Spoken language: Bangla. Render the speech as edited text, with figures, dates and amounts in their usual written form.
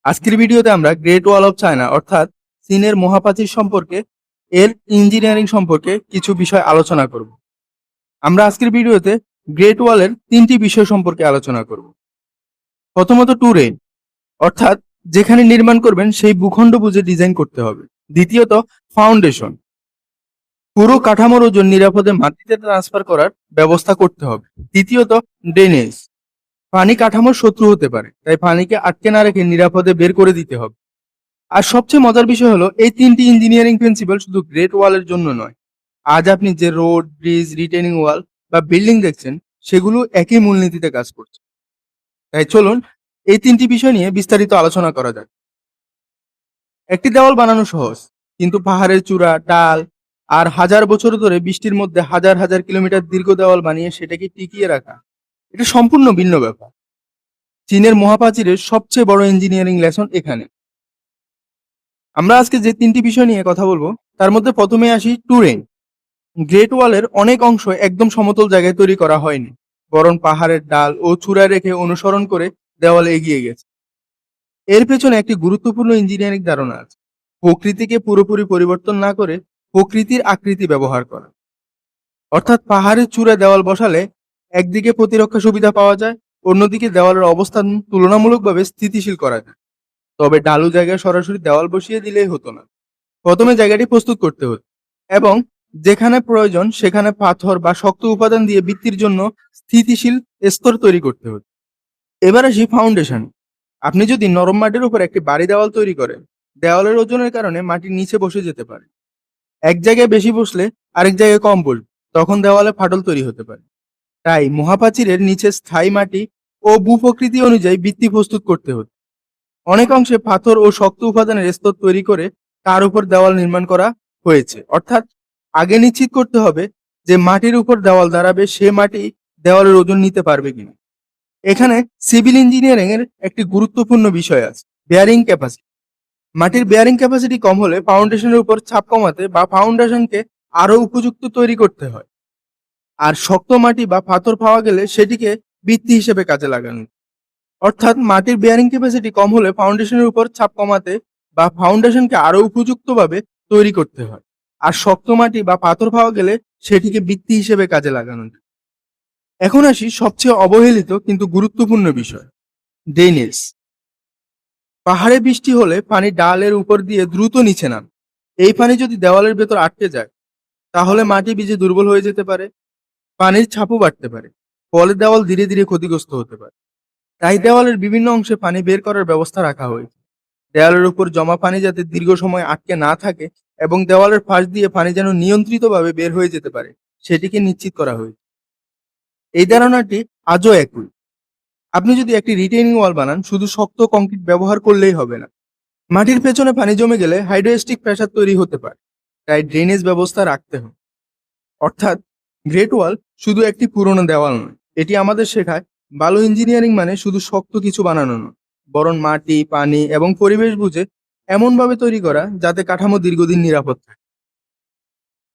আজকের ভিডিওতে আমরা গ্রেট ওয়াল অফ চায়না অর্থাৎ চীনের মহাপ্রাচীর সম্পর্কে এর ইঞ্জিনিয়ারিং সম্পর্কে কিছু বিষয় আলোচনা করব। আমরা আজকের ভিডিওতে গ্রেট ওয়ালের তিনটি বিষয় সম্পর্কে আলোচনা করব। প্রথমত টুরেন অর্থাৎ যেখানে নির্মাণ করবেন সেই ভূখণ্ড বুঝে ডিজাইন করতে হবে। দ্বিতীয়ত ফাউন্ডেশন, পুরো কাঠামোর ওজন নিরাপদে মাটিতে ট্রান্সফার করার ব্যবস্থা করতে হবে। তৃতীয়ত ড্রেনেজ, পানি কাঠামোর শত্রু হতে পারে, তাই পানিকে আটকে না রেখে নিরাপদে বের করে দিতে হবে। আর সবচেয়ে মজার বিষয় হলো এই তিনটি ইঞ্জিনিয়ারিং প্রিন্সিপাল শুধু গ্রেট ওয়ালের জন্য নয়। আজ আপনি যে রোড, ব্রিজ, রিটেনিং ওয়াল বা বিল্ডিং দেখছেন সেগুলো একই মূলনীতিতে কাজ করছে। তাই চলুন এই তিনটি বিষয় নিয়ে বিস্তারিত আলোচনা করা যাক। একটি দেওয়াল বানানো সহজ, কিন্তু পাহাড়ের চূড়া, ডাল আর হাজার বছর ধরে বৃষ্টির মধ্যে হাজার হাজার কিলোমিটার দীর্ঘ দেওয়াল বানিয়ে সেটাকে টিকিয়ে রাখা, এটা সম্পূর্ণ ভিন্ন ব্যাপার। চীনের মহাপ্রাচীরের সবচেয়ে বড় ইঞ্জিনিয়ারিং লেসন এখানে। আমরা আজকে যে তিনটি বিষয় নিয়ে কথা বলবো তার মধ্যে প্রথমে আসি টুরেন। গ্রেট ওয়ালের অনেক অংশ একদম সমতল জায়গায় তৈরি করা হয়নি, বরং পাহাড়ের ডাল ও চূড়ায় রেখে অনুসরণ করে দেওয়ালে এগিয়ে গেছে। এর পেছনে একটি গুরুত্বপূর্ণ ইঞ্জিনিয়ারিং ধারণা আছে: প্রকৃতিকে পুরোপুরি পরিবর্তন না করে প্রকৃতির আকৃতি ব্যবহার করা। অর্থাৎ পাহাড়ের চূড়ায় দেওয়াল বসালে একদিকে প্রতিরক্ষা সুবিধা পাওয়া যায়, অন্যদিকে দেওয়ালের অবস্থান তুলনামূলকভাবে স্থিতিশীল করা যায়। তবে ঢালু জায়গায় সরাসরি দেওয়াল বসিয়ে দিলেই হতো না, প্রথমে জায়গাটি প্রস্তুত করতে হতো এবং যেখানে প্রয়োজন সেখানে পাথর বা শক্ত উপাদান দিয়ে ভিত্তির জন্য স্থিতিশীল স্তর তৈরি করতে হতো। এবার আসি ফাউন্ডেশন। আপনি যদি নরম মাটির উপর একটি বাড়ি দেওয়াল তৈরি করেন, দেওয়ালের ওজনের কারণে মাটির নিচে বসে যেতে পারে। এক জায়গায় বেশি বসলে আরেক জায়গায় কম বসবে, তখন দেওয়ালে ফাটল তৈরি হতে পারে। তাই মহাপ্রাচীরের নিচে স্থায়ী মাটি ও ভূপ্রকৃতি অনুযায়ী ভিত্তি প্রস্তুত করতে হতো। অনেক অংশে পাথর ও শক্ত উপাদানের স্তর তৈরি করে তার উপর দেওয়াল নির্মাণ করা হয়েছে। অর্থাৎ আগে নিশ্চিত করতে হবে যে মাটির উপর দেওয়াল দাঁড়াবে সে মাটি দেওয়ালের ওজন নিতে পারবে কিনা। এখানে সিভিল ইঞ্জিনিয়ারিং এর একটি গুরুত্বপূর্ণ বিষয় আছে: বেয়ারিং ক্যাপাসিটি। মাটির বেয়ারিং ক্যাপাসিটি কম হলে ফাউন্ডেশনের উপর চাপ কমাতে বা ফাউন্ডেশনকে আরো উপযুক্ত তৈরি করতে হয়। আর শক্ত মাটি বা পাথর পাওয়া গেলে সেটিকে ভিত্তি হিসেবে কাজে লাগানো। অর্থাৎ মাটির বেয়ারিং ক্যাপাসিটি কম হলে ফাউন্ডেশনের উপর চাপ কমাতে বা ফাউন্ডেশনকে আরো উপযুক্তভাবে তৈরি করতে হয়। আর শক্ত মাটি বা পাথর পাওয়া গেলে সেটিকে ভিত্তি হিসেবে কাজে লাগানো যায়। এখন আসি সবচেয়ে অবহেলিত কিন্তু গুরুত্বপূর্ণ বিষয়: ড্রেনেজ। পাহাড়ে বৃষ্টি হলে পানি ডালের উপর দিয়ে দ্রুত নিচে নামে। এই পানি যদি দেওয়ালের ভেতর আটকে যায় তাহলে মাটি ভিজে দুর্বল হয়ে যেতে পারে, পানির ছাপও বাড়তে পারে, ফলে দেওয়াল ধীরে ধীরে ক্ষতিগ্রস্ত হতে পারে। তাই দেওয়ালের বিভিন্ন অংশে পানি বের করার ব্যবস্থা রাখা হয়েছে। দেওয়ালের উপর জমা পানি যাতে দীর্ঘ সময় আটকে না থাকে এবং দেওয়ালের ফাঁস দিয়ে পানি যেন নিয়ন্ত্রিতভাবে বের হয়ে যেতে পারে সেটিকে নিশ্চিত করা হয়েছে। এই ধারণাটি আজও একই। আপনি যদি একটি রিটেইনিং ওয়াল বানান, শুধু শক্ত কংক্রিট ব্যবহার করলেই হবে না। মাটির পেছনে পানি জমে গেলে হাইড্রোস্ট্যাটিক প্রেসার তৈরি হতে পারে, তাই ড্রেনেজ ব্যবস্থা রাখতে হবে। অর্থাৎ গ্রেট ওয়াল শুধু একটি পুরনো দেওয়াল নয়, এটি আমাদের শেখায় ভালো ইঞ্জিনিয়ারিং মানে শুধু শক্ত কিছু বানানো নয়, বরং মাটি, পানি এবং পরিবেশ বুঝে এমনভাবে তৈরি করা যাতে কাঠামো দীর্ঘদিন নিরাপদ থাকে।